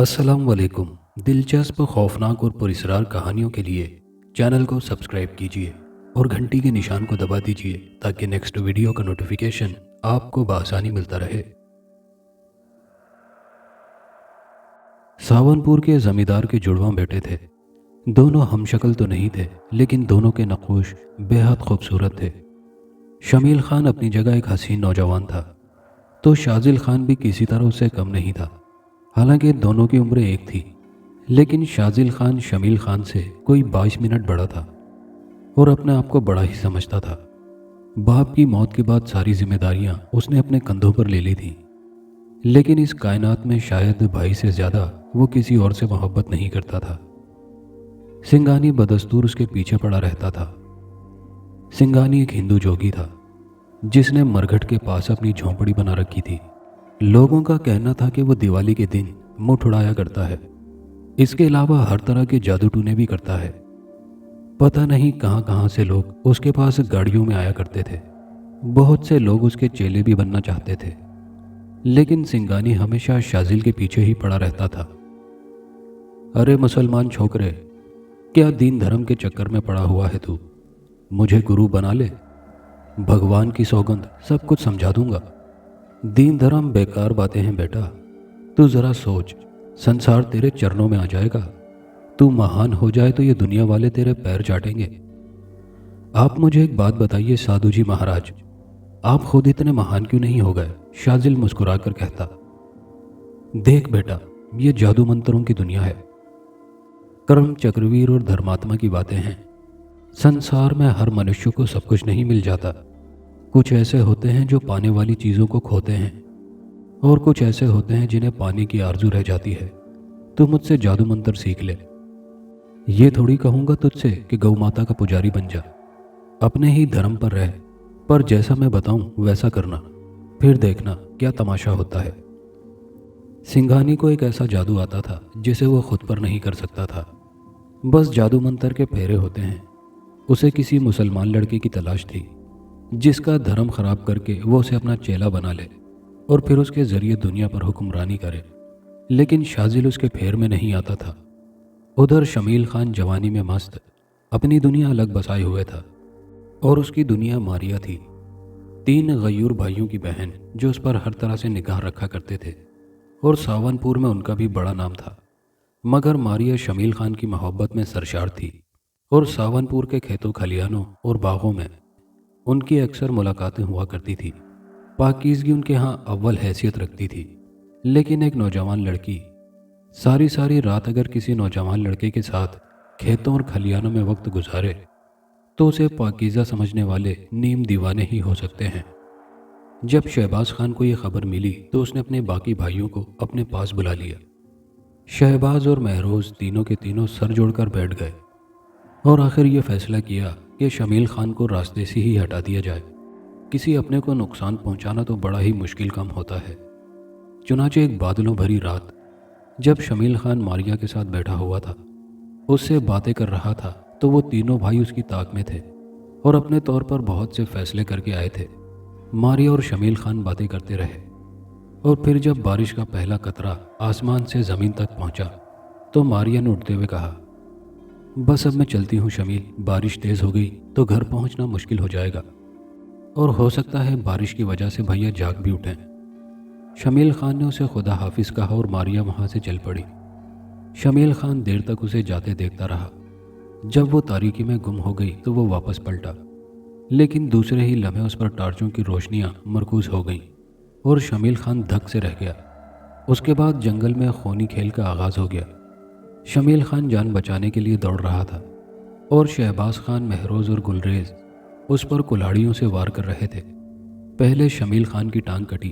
अस्सलाम वालेकुम। दिलचस्प, खौफनाक और पुरस्रार कहानियों के लिए चैनल को सब्सक्राइब कीजिए और घंटी के निशान को दबा दीजिए ताकि नेक्स्ट वीडियो का नोटिफिकेशन आपको बआसानी मिलता रहे। सावनपुर के जमींदार के जुड़वां बेटे थे। दोनों हमशक्ल तो नहीं थे, लेकिन दोनों के नक्श बेहद खूबसूरत थे। शमील खान अपनी जगह एक हसीन नौजवान था, तो शाजिल खान भी किसी तरह उससे कम नहीं था। हालांकि दोनों की उम्रें एक थी, लेकिन शाजिल खान शमील खान से कोई 22 मिनट बड़ा था और अपने आप को बड़ा ही समझता था। बाप की मौत के बाद सारी जिम्मेदारियां उसने अपने कंधों पर ले ली थीं, लेकिन इस कायनात में शायद भाई से ज़्यादा वो किसी और से मोहब्बत नहीं करता था। सिंघानी बदस्तूर उसके पीछे पड़ा रहता था। सिंघानी एक हिंदू जोगी था जिसने मरघट के पास अपनी झोंपड़ी बना रखी थी। लोगों का कहना था कि वो दिवाली के दिन मुठ उड़ाया करता है। इसके अलावा हर तरह के जादू टूने भी करता है। पता नहीं कहाँ कहाँ से लोग उसके पास गाड़ियों में आया करते थे। बहुत से लोग उसके चेले भी बनना चाहते थे, लेकिन सिंघानी हमेशा शाजिल के पीछे ही पड़ा रहता था। अरे मुसलमान छोकरे, क्या दीन धर्म के चक्कर में पड़ा हुआ है तू? मुझे गुरु बना ले, भगवान की सौगंध सब कुछ समझा दूंगा। दीन धर्म बेकार बातें हैं बेटा। तू जरा सोच, संसार तेरे चरणों में आ जाएगा। तू महान हो जाए तो ये दुनिया वाले तेरे पैर चाटेंगे। आप मुझे एक बात बताइए साधु जी महाराज, आप खुद इतने महान क्यों नहीं हो गए? शाजिल मुस्कुराकर कहता। देख बेटा, ये जादू मंत्रों की दुनिया है। कर्म, चक्रवीर और धर्मात्मा की बातें हैं। संसार में हर मनुष्य को सब कुछ नहीं मिल जाता। कुछ ऐसे होते हैं जो पाने वाली चीज़ों को खोते हैं, और कुछ ऐसे होते हैं जिन्हें पाने की आरजू रह जाती है। तू मुझसे जादू मंत्र सीख ले। ये थोड़ी कहूँगा तुझसे कि गौ माता का पुजारी बन जा। अपने ही धर्म पर रह, पर जैसा मैं बताऊं वैसा करना, फिर देखना क्या तमाशा होता है। सिंघानी को एक ऐसा जादू आता था जिसे वो खुद पर नहीं कर सकता था। बस जादू मंत्र के फेरे होते हैं। उसे किसी मुसलमान लड़के की तलाश थी जिसका धर्म खराब करके वो उसे अपना चेला बना ले और फिर उसके जरिए दुनिया पर हुक्मरानी करे। लेकिन शाजिल उसके फेर में नहीं आता था। उधर शमील खान जवानी में मस्त अपनी दुनिया अलग बसाए हुए था, और उसकी दुनिया मारिया थी। 3 गयूर भाइयों की बहन जो उस पर हर तरह से निगाह रखा करते थे, और सावनपुर में उनका भी बड़ा नाम था। मगर मारिया शमील खान की मोहब्बत में सरशार थी, और सावनपुर के खेतों खलियानों और बागों में उनकी अक्सर मुलाकातें हुआ करती थी। पाकीज़गी उनके यहाँ अव्वल हैसियत रखती थी। लेकिन एक नौजवान लड़की सारी सारी रात अगर किसी नौजवान लड़के के साथ खेतों और खलियानों में वक्त गुजारे तो उसे पाकीज़ा समझने वाले नीम दीवाने ही हो सकते हैं। जब शहबाज खान को यह खबर मिली तो उसने अपने बाकी भाइयों को अपने पास बुला लिया। शहबाज और महरोज तीनों के तीनों सर जोड़कर बैठ गए और आखिर ये फैसला किया कि शमील खान को रास्ते से ही हटा दिया जाए। किसी अपने को नुकसान पहुंचाना तो बड़ा ही मुश्किल काम होता है। चुनाचे एक बादलों भरी रात, जब शमील खान मारिया के साथ बैठा हुआ था, उससे बातें कर रहा था, तो वो तीनों भाई उसकी ताक में थे और अपने तौर पर बहुत से फैसले करके आए थे। मारिया और शमील खान बातें करते रहे, और फिर जब बारिश का पहला कतरा आसमान से ज़मीन तक पहुंचा तो मारिया ने उठते हुए कहा, बस अब मैं चलती हूँ शमील, बारिश तेज़ हो गई तो घर पहुँचना मुश्किल हो जाएगा, और हो सकता है बारिश की वजह से भैया जाग भी उठें। शमील खान ने उसे खुदा हाफिज़ कहा और मारिया वहाँ से चल पड़ी। शमील खान देर तक उसे जाते देखता रहा। जब वो तारीकी में गुम हो गई तो वो वापस पलटा, लेकिन दूसरे ही लम्हे उस पर टार्चों की रोशनियाँ मरकूज हो गईं और शमील खान धक से रह गया। उसके बाद जंगल में खूनी खेल का आगाज़ हो गया। शमील खान जान बचाने के लिए दौड़ रहा था, और शहबाज खान, महरोज और गुलरेज उस पर कुल्हाड़ियों से वार कर रहे थे। पहले शमील खान की टांग कटी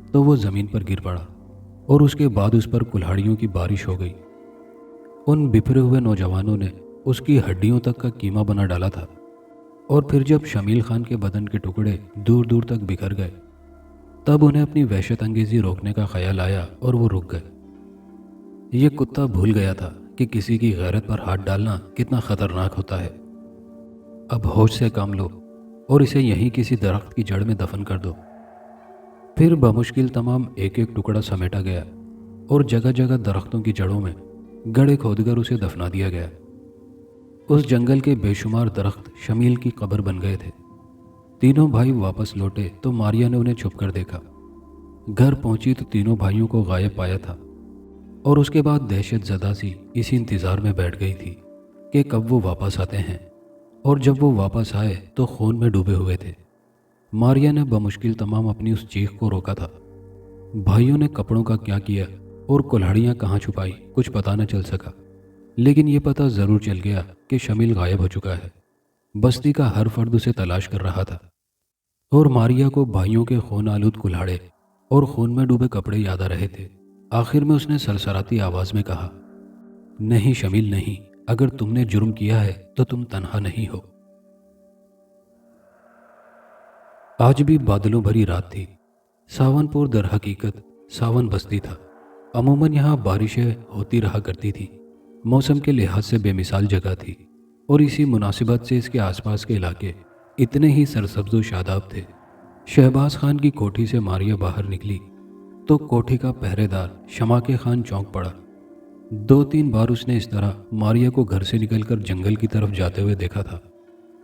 तो वो ज़मीन पर गिर पड़ा, और उसके बाद उस पर कुल्हाड़ियों की बारिश हो गई। उन बिखरे हुए नौजवानों ने उसकी हड्डियों तक का कीमा बना डाला था, और फिर जब शमील खान के बदन के टुकड़े दूर दूर तक बिखर गए तब उन्हें अपनी वहशत अंगेज़ी रोकने का ख्याल आया और वो रुक गए। ये कुत्ता भूल गया था कि किसी की गैरत पर हाथ डालना कितना ख़तरनाक होता है। अब होश से काम लो और इसे यहीं किसी दरख्त की जड़ में दफन कर दो। फिर बमुश्किल तमाम एक एक टुकड़ा समेटा गया और जगह जगह दरख्तों की जड़ों में गड्ढे खोदकर उसे दफना दिया गया। उस जंगल के बेशुमार दरख्त शमील की कब्र बन गए थे। तीनों भाई वापस लौटे तो मारिया ने उन्हें छुपकर देखा। घर पहुंची तो तीनों भाइयों को गायब पाया था और उसके बाद दहशत ज़दा सी इसी इंतज़ार में बैठ गई थी कि कब वो वापस आते हैं। और जब वो वापस आए तो खून में डूबे हुए थे। मारिया ने बमुश्किल तमाम अपनी उस चीख को रोका था। भाइयों ने कपड़ों का क्या किया और कुल्हाड़ियाँ कहाँ छुपाई कुछ पता न चल सका, लेकिन ये पता ज़रूर चल गया कि शमील गायब हो चुका है। बस्ती का हर फर्द उसे तलाश कर रहा था और मारिया को भाइयों के खून आलूद कुल्हाड़े और खून में डूबे कपड़े याद आ रहे थे। आखिर में उसने सरसराती आवाज़ में कहा, नहीं शमील नहीं, अगर तुमने जुर्म किया है तो तुम तन्हा नहीं हो। आज भी बादलों भरी रात थी। सावनपुर दर हकीकत सावन बस्ती था। अमूमन यहाँ बारिशें होती रहा करती थी। मौसम के लिहाज से बेमिसाल जगह थी और इसी मुनासिबत से इसके आसपास के इलाके इतने ही सरसब्ज व शादाब थे। शहबाज खान की कोठी से मारिया बाहर निकली तो कोठी का पहरेदार शमाके खान चौंक पड़ा। 2-3 बार उसने इस तरह मारिया को घर से निकलकर जंगल की तरफ जाते हुए देखा था,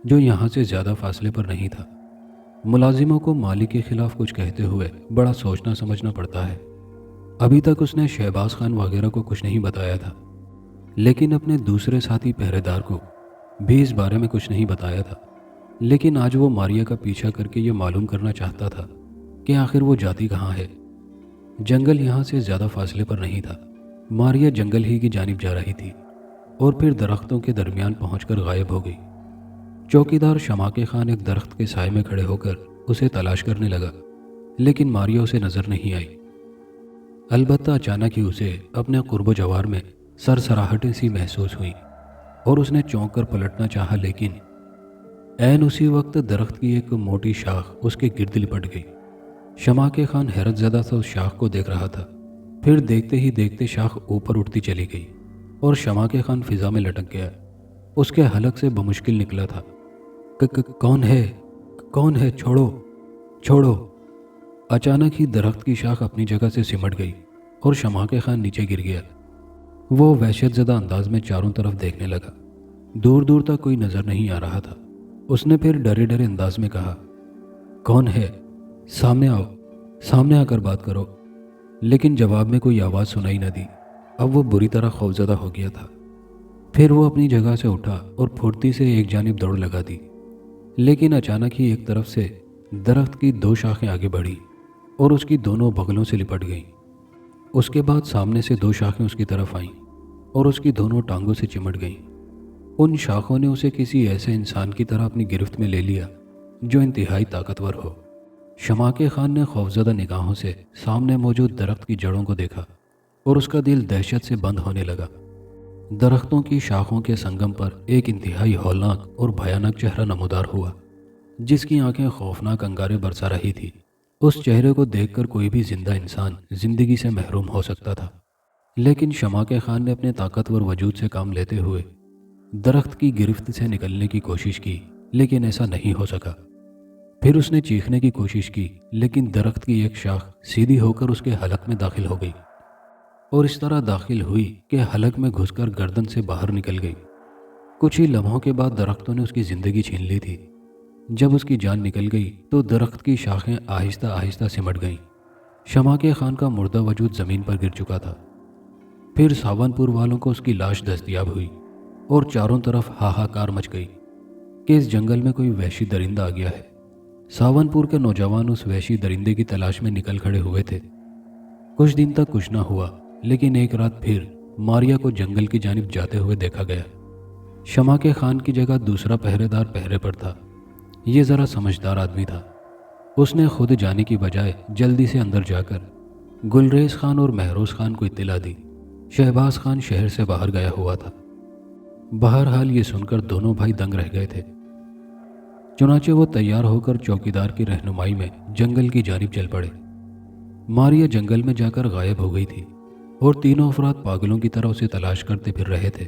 जो यहाँ से ज़्यादा फासले पर नहीं था। मुलाजिमों को मालिक के खिलाफ कुछ कहते हुए बड़ा सोचना समझना पड़ता है। अभी तक उसने शहबाज खान वगैरह को कुछ नहीं बताया था, लेकिन अपने दूसरे साथी पहरेदार को भी इस बारे में कुछ नहीं बताया था। लेकिन आज वो मारिया का पीछा करके ये मालूम करना चाहता था कि आखिर वो जाती कहाँ है। जंगल यहाँ से ज़्यादा फासले पर नहीं था। मारिया जंगल ही की जानिब जा रही थी और फिर दरख्तों के दरमियान पहुंचकर गायब हो गई। चौकीदार शमाके खान एक दरख्त के साए में खड़े होकर उसे तलाश करने लगा, लेकिन मारिया उसे नजर नहीं आई। अलबत्ता अचानक ही उसे अपने कुर्बो जवार में सरसराहटें सी महसूस हुई और उसने चौंक कर पलटना चाहा, लेकिन ऐन उसी वक्त दरख्त की एक मोटी शाख उसके गिर्द लिपट गई। शमाके खान हैरत ज़दा सा उस शाख को देख रहा था। फिर देखते ही देखते शाख ऊपर उठती चली गई और शमाके खान फिजा में लटक गया। उसके हलक से बमुश्किल निकला था, कौन है, कौन है, छोड़ो छोड़ो। अचानक ही दरख्त की शाख अपनी जगह से सिमट गई और शमाके खान नीचे गिर गया। वो वहशतज़दा अंदाज में चारों तरफ देखने लगा। दूर दूर तक कोई नज़र नहीं आ रहा था। उसने फिर डरे डरे अंदाज में कहा, कौन है, सामने आओ, सामने आकर बात करो। लेकिन जवाब में कोई आवाज़ सुनाई न दी। अब वो बुरी तरह खौफज़दा हो गया था। फिर वो अपनी जगह से उठा और फुर्ती से एक जानिब दौड़ लगा दी, लेकिन अचानक ही एक तरफ से दरख्त की 2 शाखें आगे बढ़ी और उसकी दोनों बगलों से लिपट गईं। उसके बाद सामने से 2 शाखें उसकी तरफ आईं और उसकी दोनों टांगों से चिमट गईं। उन शाखों ने उसे किसी ऐसे इंसान की तरह अपनी गिरफ्त में ले लिया जो इंतहाई ताकतवर हो। शमाके खान ने खौफज़दा निगाहों से सामने मौजूद दरख्त की जड़ों को देखा और उसका दिल दहशत से बंद होने लगा। दरख्तों की शाखों के संगम पर एक इंतहाई हौलनाक और भयानक चेहरा नमूदार हुआ, जिसकी आंखें खौफनाक अंगारे बरसा रही थी। उस चेहरे को देखकर कोई भी जिंदा इंसान जिंदगी से महरूम हो सकता था, लेकिन शमाके खान ने अपने ताकतवर वजूद से काम लेते हुए दरख्त की गिरफ्त से निकलने की कोशिश की, लेकिन ऐसा नहीं हो सका। फिर उसने चीखने की कोशिश की, लेकिन दरख्त की एक शाख सीधी होकर उसके हलक में दाखिल हो गई और इस तरह दाखिल हुई कि हलक में घुसकर गर्दन से बाहर निकल गई। कुछ ही लम्हों के बाद दरख्तों ने उसकी ज़िंदगी छीन ली थी। जब उसकी जान निकल गई तो दरख्त की शाखें आहिस्ता आहिस्ता सिमट गईं। शमाके खान का मुर्दा वजूद ज़मीन पर गिर चुका था। फिर सावनपुर वालों को उसकी लाश दस्तयाब हुई और चारों तरफ हाहाकार मच गई कि इस जंगल में कोई वहशी दरिंदा आ गया है। सावनपुर के नौजवान उस वहशी दरिंदे की तलाश में निकल खड़े हुए थे। कुछ दिन तक कुछ न हुआ, लेकिन एक रात फिर मारिया को जंगल की जानिब जाते हुए देखा गया। शमाके खान की जगह दूसरा पहरेदार पहरे पर था। ये ज़रा समझदार आदमी था। उसने खुद जाने की बजाय जल्दी से अंदर जाकर गुलरेज खान और महरोज खान को इत्तला दी। शहबाज खान शहर से बाहर गया हुआ था। बहरहाल ये सुनकर दोनों भाई दंग रह गए थे। चुनाचे वो तैयार होकर चौकीदार की रहनुमाई में जंगल की जानिब चल पड़े। मारिया जंगल में जाकर गायब हो गई थी और तीनों अफराद पागलों की तरह उसे तलाश करते फिर रहे थे।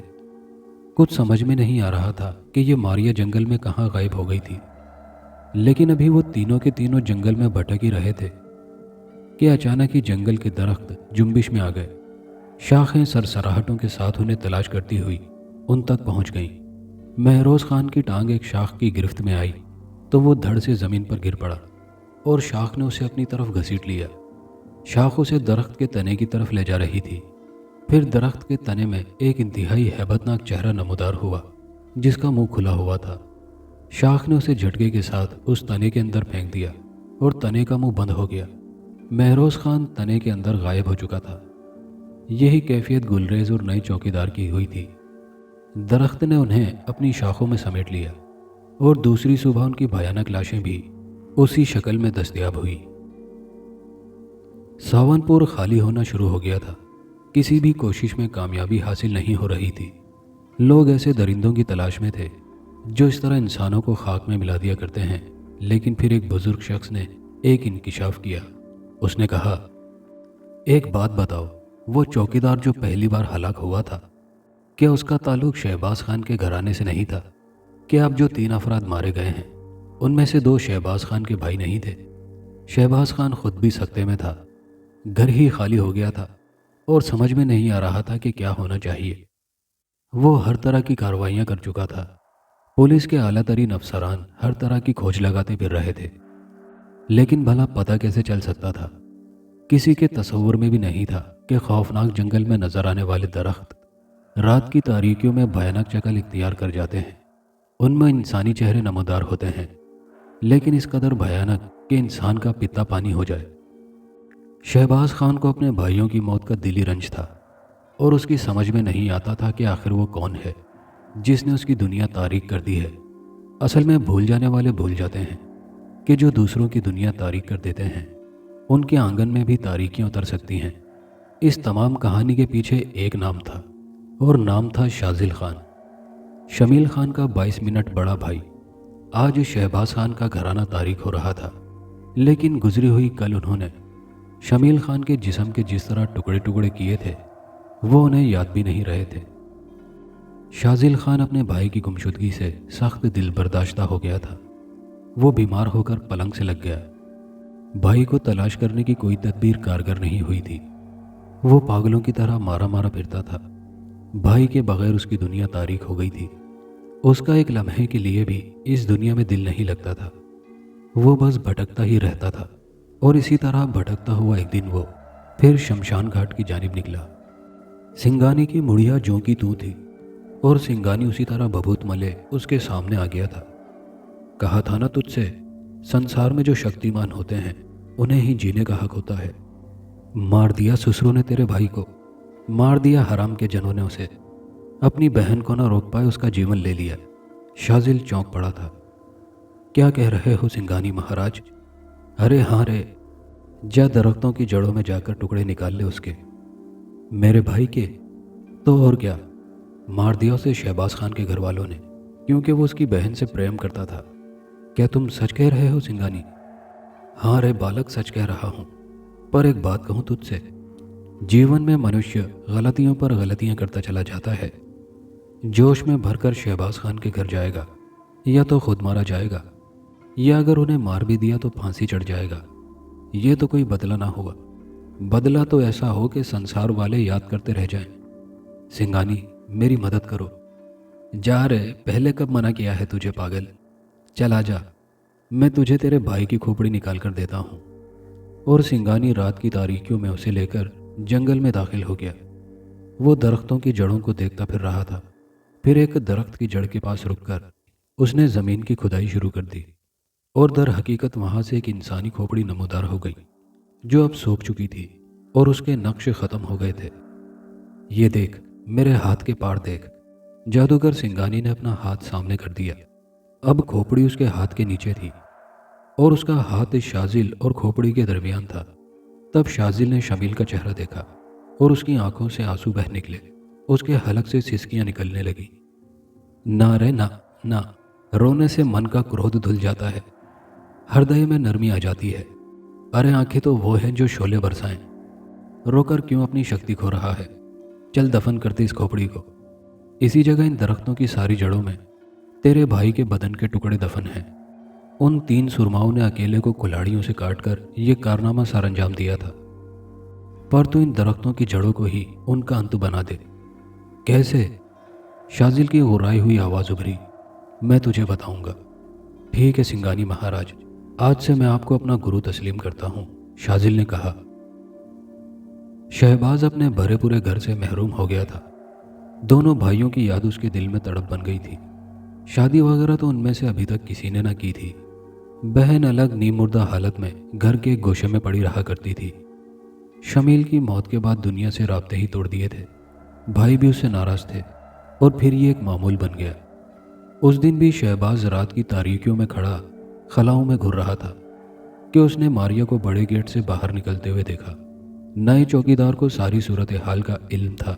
कुछ समझ में नहीं आ रहा था कि ये मारिया जंगल में कहाँ गायब हो गई थी, लेकिन अभी वो तीनों के तीनों जंगल में भटक ही रहे थे कि अचानक ही जंगल के दरख्त जुम्बिश में आ गए शाखें सरसराहटों के साथ उन्हें तलाश करती हुई उन तक पहुंच गईं। महरोज खान की टांग एक शाख की गिरफ्त में आई तो वो धड़ से ज़मीन पर गिर पड़ा और शाख ने उसे अपनी तरफ घसीट लिया। शाख उसे दरख्त के तने की तरफ ले जा रही थी। फिर दरख्त के तने में एक इंतहाई हैबतनाक चेहरा नमूदार हुआ जिसका मुंह खुला हुआ था। शाख ने उसे झटके के साथ उस तने के अंदर फेंक दिया और तने का मुंह बंद हो गया। महरोज खान तने के अंदर गायब हो चुका था। यही कैफियत गुलरेज और नए चौकीदार की हुई थी। दरख्त ने उन्हें अपनी शाखों में समेट लिया और दूसरी सुबह उनकी भयानक लाशें भी उसी शक्ल में दस्तयाब हुई। सावनपुर खाली होना शुरू हो गया था। किसी भी कोशिश में कामयाबी हासिल नहीं हो रही थी। लोग ऐसे दरिंदों की तलाश में थे जो इस तरह इंसानों को खाक में मिला दिया करते हैं। लेकिन फिर एक बुजुर्ग शख्स ने एक इंकिशाफ किया। उसने कहा, एक बात बताओ, वो चौकीदार जो पहली बार हलाक हुआ था, क्या उसका ताल्लुक शहबाज खान के घराने से नहीं था? क्या अब जो 3 अफराद मारे गए हैं उनमें से 2 शहबाज खान के भाई नहीं थे? शहबाज खान खुद भी सख्ते में था। घर ही खाली हो गया था और समझ में नहीं आ रहा था कि क्या होना चाहिए। वो हर तरह की कार्रवाइयाँ कर चुका था। पुलिस के आला तरीन अफसरान हर तरह की खोज लगाते फिर रहे थे, लेकिन भला पता कैसे चल सकता था? किसी के तस्वुर में भी नहीं था कि खौफनाक जंगल में नजर आने वाले दरख्त रात की तारीकियों में भयानक शक्ल इख्तियार कर जाते हैं। उनमें इंसानी चेहरे नमूदार होते हैं, लेकिन इस कदर भयानक कि इंसान का पित्ता पानी हो जाए। शहबाज खान को अपने भाइयों की मौत का दिली रंज था और उसकी समझ में नहीं आता था कि आखिर वो कौन है जिसने उसकी दुनिया तारीक कर दी है। असल में भूल जाने वाले भूल जाते हैं कि जो दूसरों की दुनिया तारीक कर देते हैं उनके आंगन में भी तारीकियां उतर सकती हैं। इस तमाम कहानी के पीछे एक नाम था और नाम था शाजिल खान, शमील खान का 22 मिनट बड़ा भाई। आज शहबाज खान का घराना तारीक हो रहा था, लेकिन गुजरी हुई कल उन्होंने शमील खान के जिस्म के जिस तरह टुकड़े टुकड़े किए थे वो उन्हें याद भी नहीं रहे थे। शाजिल खान अपने भाई की गुमशुदगी से सख्त दिल बर्दाश्ता हो गया था। वो बीमार होकर पलंग से लग गया। भाई को तलाश करने की कोई तदबीर कारगर नहीं हुई थी। वो पागलों की तरह मारा मारा फिरता था। भाई के बगैर उसकी दुनिया तारीक हो गई थी। उसका एक लम्हे के लिए भी इस दुनिया में दिल नहीं लगता था। वो बस भटकता ही रहता था और इसी तरह भटकता हुआ एक दिन वो फिर शमशान घाट की जानिब निकला। सिंगानी की मुड़िया जों की तू थी और सिंगानी उसी तरह बबूत मले उसके सामने आ गया था। कहा था ना तुझसे, संसार में जो शक्तिमान होते हैं उन्हें ही जीने का हक होता है। मार दिया ससुरों ने तेरे भाई को, मार दिया हराम के जनों ने उसे। अपनी बहन को ना रोक पाए उसका जीवन ले लिया। शाजिल चौंक पड़ा था। क्या कह रहे हो सिंगानी महाराज? अरे हाँ रे, जा दरख्तों की जड़ों में जाकर टुकड़े निकाल ले उसके। मेरे भाई के? तो और क्या, मार दिया उसे शहबाज खान के घर वालों ने, क्योंकि वो उसकी बहन से प्रेम करता था। क्या तुम सच कह रहे हो सिंगानी? हाँ रे बालक, सच कह रहा हूँ। पर एक बात कहूँ तुझसे, जीवन में मनुष्य गलतियों पर गलतियाँ करता चला जाता है। जोश में भरकर शहबाज खान के घर जाएगा, या तो खुद मारा जाएगा, या अगर उन्हें मार भी दिया तो फांसी चढ़ जाएगा। ये तो कोई बदला ना हुआ। बदला तो ऐसा हो कि संसार वाले याद करते रह जाएं। सिंगानी, मेरी मदद करो। जा रे, पहले कब मना किया है तुझे पागल? चल आ जा, मैं तुझे तेरे भाई की खोपड़ी निकाल कर देता हूँ। और सिंगानी रात की तारीकियों में उसे लेकर जंगल में दाखिल हो गया। वो दरख्तों की जड़ों को देखता फिर रहा था। फिर एक दरख्त की जड़ के पास रुककर उसने ज़मीन की खुदाई शुरू कर दी और दर हकीकत वहाँ से एक इंसानी खोपड़ी नमूदार हो गई जो अब सूख चुकी थी और उसके नक्श ख़त्म हो गए थे। ये देख, मेरे हाथ के पार देख। जादूगर सिंगानी ने अपना हाथ सामने कर दिया। अब खोपड़ी उसके हाथ के नीचे थी और उसका हाथ शाजिल और खोपड़ी के दरमियान था। तब शाजिल ने शमील का चेहरा देखा और उसकी आंखों से आंसू बह निकले। उसके हलक से सिसकियां निकलने लगी। ना रे ना, ना, रोने से मन का क्रोध धुल जाता है, हृदय में नरमी आ जाती है। अरे आंखें तो वो हैं जो शोले बरसाएं। रोकर क्यों अपनी शक्ति खो रहा है? चल दफन करते इस खोपड़ी को। इसी जगह इन दरख्तों की सारी जड़ों में तेरे भाई के बदन के टुकड़े दफन हैं। उन 3 सुरमाओं ने अकेले को कुल्हाड़ियों से काटकर ये कारनामा सर अंजाम दिया था। پر تو ان درختوں کی جڑوں کو ہی ان کا انت بنا دے۔ کیسے؟ شازل کی غرائی ہوئی آواز ابھری۔ میں تجھے بتاؤں گا۔ ٹھیک ہے سنگانی مہاراج، آج سے میں آپ کو اپنا گرو تسلیم کرتا ہوں، شازل نے کہا۔ شہباز اپنے بھرے پورے گھر سے محروم ہو گیا تھا۔ دونوں بھائیوں کی یاد اس کے دل میں تڑپ بن گئی تھی۔ شادی وغیرہ تو ان میں سے ابھی تک کسی نے نہ کی تھی۔ بہن الگ نیم مردہ حالت میں گھر کے ایک گوشے میں پڑی رہا کرتی تھی۔ شمیل کی موت کے بعد دنیا سے رابطے ہی توڑ دیے تھے۔ بھائی بھی اس سے ناراض تھے اور پھر یہ ایک معمول بن گیا۔ اس دن بھی شہباز رات کی تاریکیوں میں کھڑا خلاؤں میں گھر رہا تھا کہ اس نے ماریا کو بڑے گیٹ سے باہر نکلتے ہوئے دیکھا۔ نئے چوکیدار کو ساری صورتحال کا علم تھا۔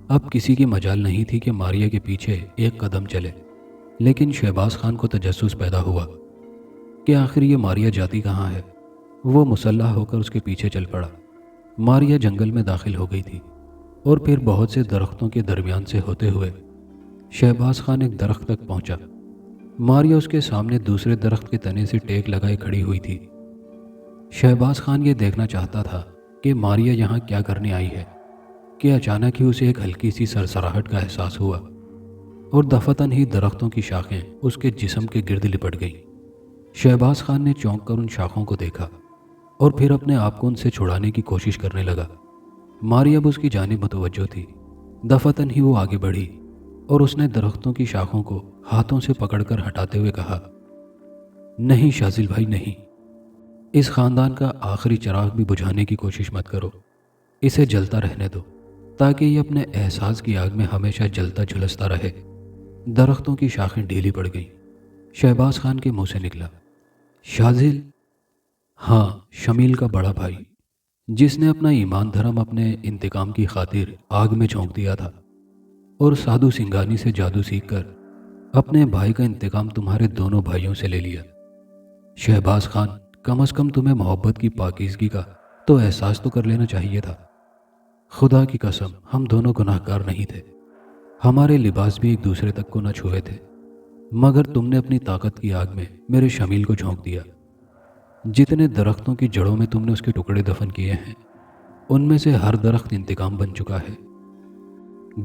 اب کسی کی مجال نہیں تھی کہ ماریا کے پیچھے ایک قدم چلے، لیکن شہباز خان کو تجسس پیدا ہوا کہ آخر یہ ماریا جاتی کہاں ہے۔ وہ مسلح ہو کر اس کے پیچھے چل پڑا۔ ماریا جنگل میں داخل ہو گئی تھی اور پھر بہت سے درختوں کے درمیان سے ہوتے ہوئے شہباز خان ایک درخت تک پہنچا۔ ماریا اس کے سامنے دوسرے درخت کے تنے سے ٹیک لگائے کھڑی ہوئی تھی۔ شہباز خان یہ دیکھنا چاہتا تھا کہ ماریا یہاں کیا کرنے آئی ہے کہ اچانک ہی اسے ایک ہلکی سی سرسراہٹ کا احساس ہوا اور دفتن ہی درختوں کی شاخیں اس کے جسم کے گرد لپٹ گئیں۔ شہباز خان نے چونک کر ان شاخوں کو دیکھا اور پھر اپنے آپ کو ان سے چھڑانے کی کوشش کرنے لگا۔ ماریا اب اس کی جانب متوجہ تھی۔ دفتن ہی وہ آگے بڑھی اور اس نے درختوں کی شاخوں کو ہاتھوں سے پکڑ کر ہٹاتے ہوئے کہا، نہیں شازل بھائی نہیں، اس خاندان کا آخری چراغ بھی بجھانے کی کوشش مت کرو، اسے جلتا رہنے دو تاکہ یہ اپنے احساس کی آگ میں ہمیشہ جلتا جھلستا رہے۔ درختوں کی شاخیں ڈھیلی پڑ گئیں۔ شہباز خان کے منہ سے نکلا، شازل؟ ہاں، شمیل کا بڑا بھائی، جس نے اپنا ایمان دھرم اپنے انتقام کی خاطر آگ میں جھونک دیا تھا اور سادھو سنگانی سے جادو سیکھ کر اپنے بھائی کا انتقام تمہارے دونوں بھائیوں سے لے لیا۔ شہباز خان، کم از کم تمہیں محبت کی پاکیزگی کا تو احساس تو کر لینا چاہیے تھا۔ خدا کی قسم ہم دونوں گناہ گار نہیں تھے، ہمارے لباس بھی ایک دوسرے تک کو نہ چھوئے تھے، مگر تم نے اپنی طاقت کی آگ میں میرے شمیل کو جھونک دیا۔ جتنے درختوں کی جڑوں میں تم نے اس کے ٹکڑے دفن کیے ہیں، ان میں سے ہر درخت انتقام بن چکا ہے۔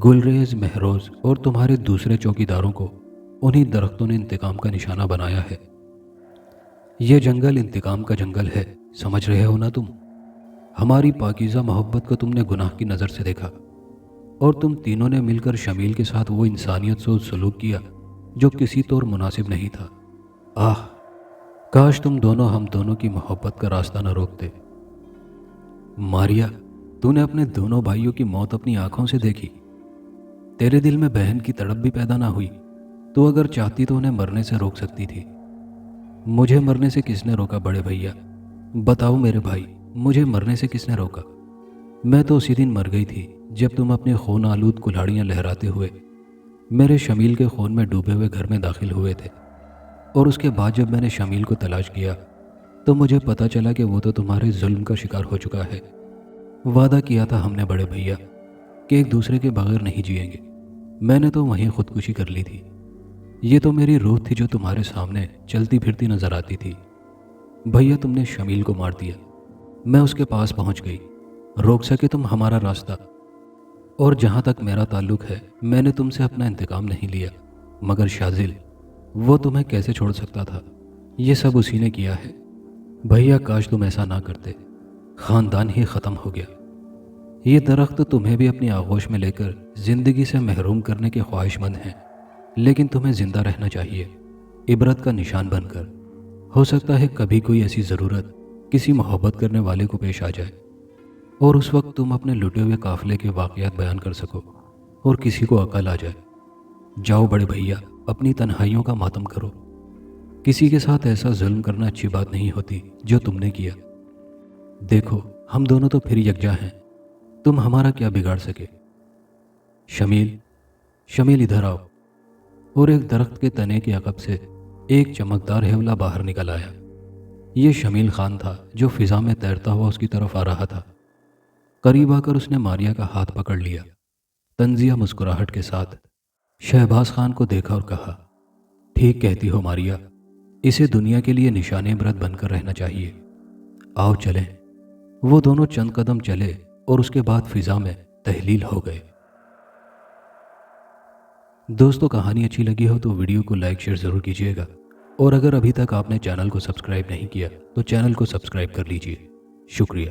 گلریز، مہروز اور تمہارے دوسرے چوکیداروں کو انہی درختوں نے انتقام کا نشانہ بنایا ہے۔ یہ جنگل انتقام کا جنگل ہے، سمجھ رہے ہو نا تم؟ ہماری پاکیزہ محبت کو تم نے گناہ کی نظر سے دیکھا اور تم تینوں نے مل کر شمیل کے ساتھ وہ انسانیت سے سلوک کیا جو کسی طور مناسب نہیں تھا۔ آہ، کاش تم دونوں ہم دونوں کی محبت کا راستہ نہ روکتے۔ ماریا، تو نے اپنے دونوں بھائیوں کی موت اپنی آنکھوں سے دیکھی، تیرے دل میں بہن کی تڑپ بھی پیدا نہ ہوئی تو اگر چاہتی تو انہیں مرنے سے روک سکتی تھی۔ مجھے مرنے سے کس نے روکا بڑے بھیا؟ بتاؤ میرے بھائی، مجھے مرنے سے کس نے روکا؟ میں تو اسی دن مر گئی تھی جب تم اپنے خون آلود کلاڑیاں لہراتے ہوئے میرے شمیل کے خون میں ڈوبے ہوئے گھر میں داخل ہوئے تھے، اور اس کے بعد جب میں نے شمیل کو تلاش کیا تو مجھے پتا چلا کہ وہ تو تمہارے ظلم کا شکار ہو چکا ہے۔ وعدہ کیا تھا ہم نے بڑے بھیا کہ ایک دوسرے کے بغیر نہیں جئیں گے، میں نے تو وہیں خودکشی کر لی تھی۔ یہ تو میری روح تھی جو تمہارے سامنے چلتی پھرتی نظر آتی تھی۔ بھیا تم نے شمیل کو مار دیا، میں اس کے پاس پہنچ گئی، روک سکے تم ہمارا راستہ؟ اور جہاں تک میرا تعلق ہے میں نے تم سے اپنا انتقام نہیں لیا، مگر شازل وہ تمہیں کیسے چھوڑ سکتا تھا؟ یہ سب اسی نے کیا ہے۔ بھیا کاش تم ایسا نہ کرتے، خاندان ہی ختم ہو گیا۔ یہ درخت تمہیں بھی اپنی آغوش میں لے کر زندگی سے محروم کرنے کے خواہش مند ہیں، لیکن تمہیں زندہ رہنا چاہیے، عبرت کا نشان بن کر۔ ہو سکتا ہے کبھی کوئی ایسی ضرورت کسی محبت کرنے والے کو پیش آ جائے اور اس وقت تم اپنے لٹے ہوئے قافلے کے واقعات بیان کر سکو اور کسی کو عقل آ جائے۔ جاؤ بڑے بھیا، اپنی تنہائیوں کا ماتم کرو۔ کسی کے ساتھ ایسا ظلم کرنا اچھی بات نہیں ہوتی جو تم نے کیا۔ دیکھو ہم دونوں تو پھر یکجا ہیں، تم ہمارا کیا بگاڑ سکے؟ شمیل ادھر آؤ۔ اور ایک درخت کے تنے کے عقب سے ایک چمکدار ہیولا باہر نکل آیا۔ یہ شمیل خان تھا جو فضا میں تیرتا ہوا اس کی طرف آ رہا تھا۔ قریب آ کر اس نے ماریا کا ہاتھ پکڑ لیا۔ طنزیہ مسکراہٹ کے ساتھ شہباز خان کو دیکھا اور کہا، ٹھیک کہتی ہو ماریا، اسے دنیا کے لیے نشان عبرت بن کر رہنا چاہیے۔ آؤ چلیں۔ وہ دونوں چند قدم چلے اور اس کے بعد فضا میں تحلیل ہو گئے۔ دوستو کہانی اچھی لگی ہو تو ویڈیو کو لائک شیئر ضرور کیجیے گا، اور اگر ابھی تک آپ نے چینل کو سبسکرائب نہیں کیا تو چینل کو سبسکرائب کر لیجیے۔ شکریہ۔